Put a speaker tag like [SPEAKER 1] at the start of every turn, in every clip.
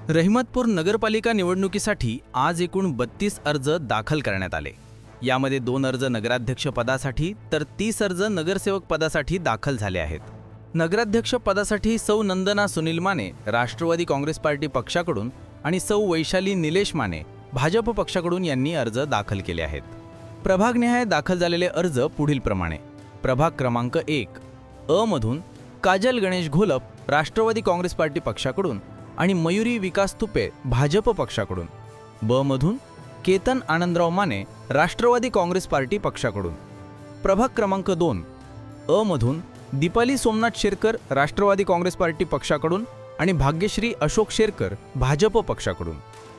[SPEAKER 1] रहिमतपूर नगरपालिका निवडणुकीसाठी आज एकूण 32 अर्ज दाखल करण्यात आले। यामध्ये 2 अर्ज नगराध्यक्ष पदासाठी तर 30 अर्ज नगरसेवक पदासाठी दाखल झाले आहेत। नगराध्यक्ष पदासाठी सौ नंदना सुनील माने राष्ट्रवादी काँग्रेस पार्टी पक्षाकडून आणि सौ वैशाली निलेश माने भाजप पक्षाकडून यांनी अर्ज दाखल केले आहेत। प्रभागनिहाय दाखल झालेले अर्ज पुढीलप्रमाणे: प्रभाग क्रमांक 1 अ मधून काजल गणेश घोलप राष्ट्रवादी काँग्रेस पार्टी पक्षाकडून आणि मयुरी विकास तुपे भाजप पक्षाकडून। ब मधून केतन आनंदराव माने राष्ट्रवादी काँग्रेस पार्टी पक्षाकडून। प्रभाग क्रमांक 2 अ मधून दीपाली सोमनाथ शेरकर राष्ट्रवादी काँग्रेस पार्टी पक्षाकडून आणि भाग्यश्री अशोक शेरकर भाजप पक्षाकडून।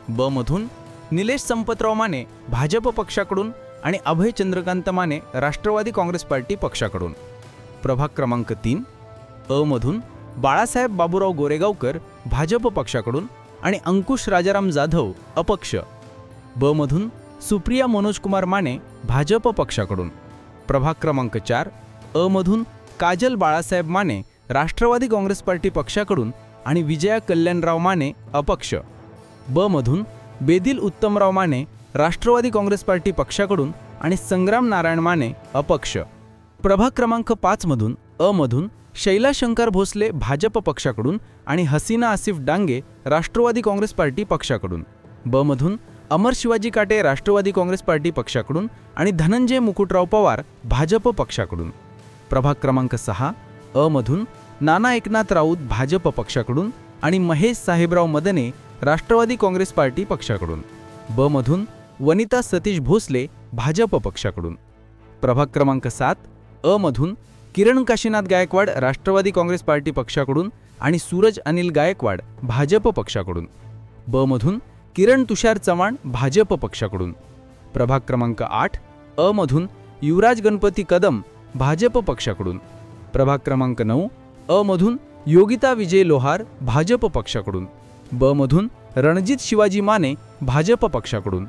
[SPEAKER 1] ब मधून निलेश संपतराव माने भाजप पक्षाकडून आणि अभय चंद्रकांत माने राष्ट्रवादी काँग्रेस पार्टी पक्षाकडून। प्रभाग क्रमांक 3 अ मधून बाळासाहेब बाबूराव गोरेगावकर भाजप पक्षाकडून आणि अंकुश राजाराम जाधव अपक्ष। ब मधून सुप्रिया मनोज कुमार माने भाजप पक्षाकडून। प्रभाग क्रमांक 4 अ मधून काजल बाळासाहेब माने राष्ट्रवादी काँग्रेस पार्टी पक्षाकडून आणि विजया कल्याणराव माने अपक्ष। ब मधून बेदिल उत्तमराव माने राष्ट्रवादी काँग्रेस पार्टी पक्षाकडून आणि संग्राम नारायण माने अपक्ष। प्रभाग क्रमांक 5 मधून अ मधून शैला शंकर भोसले भाजप पक्षाकडून आणि हसीना आसिफ डांगे राष्ट्रवादी काँग्रेस पार्टी पक्षाकडून। ब मधून अमर शिवाजी काटे राष्ट्रवादी काँग्रेस पार्टी पक्षाकडून आणि धनंजय मुकुटराव पवार भाजप पक्षाकडून। प्रभाग क्रमांक 6 अ मधून नाना एकनाथ राऊत भाजप पक्षाकडून आणि महेश साहेबराव मदने राष्ट्रवादी काँग्रेस पार्टी पक्षाकडून। ब मधून वनिता सतीश भोसले भाजप पक्षाकडून। प्रभाग क्रमांक 7 अ मधून किरण काशीनाथ गायकवाड राष्ट्रवादी काँग्रेस पार्टी पक्षाकडून आणि सूरज अनिल गायकवाड भाजप पक्षाकडून। ब मधून किरण तुषार चव्हाण भाजप पक्षाकडून। प्रभाग क्रमांक 8 अ मधून युवराज गणपती कदम भाजप पक्षाकडून। प्रभाग क्रमांक 9 अ मधून योगिता विजय लोहार भाजप पक्षाकडून। ब मधून रणजित शिवाजी माने भाजप पक्षाकडून।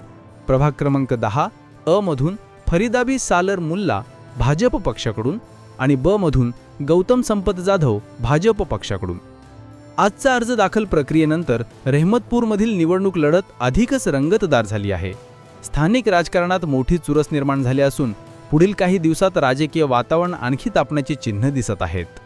[SPEAKER 1] प्रभाग क्रमांक 10 अ मधून फरीदाबी सालर मुल्ला भाजप पक्षाकडून आणि ब मधून गौतम संपत जाधव भाजप पक्षाकडून। आजचा अर्ज दाखल प्रक्रियेनंतर रहिमतपूरमधील निवडणूक लढत अधिकच रंगतदार झाली आहे। स्थानिक राजकारणात मोठी चुरस निर्माण झाली असून पुढील काही दिवसात राजकीय वातावरण आणखी तापण्याची चिन्ह दिसत आहेत।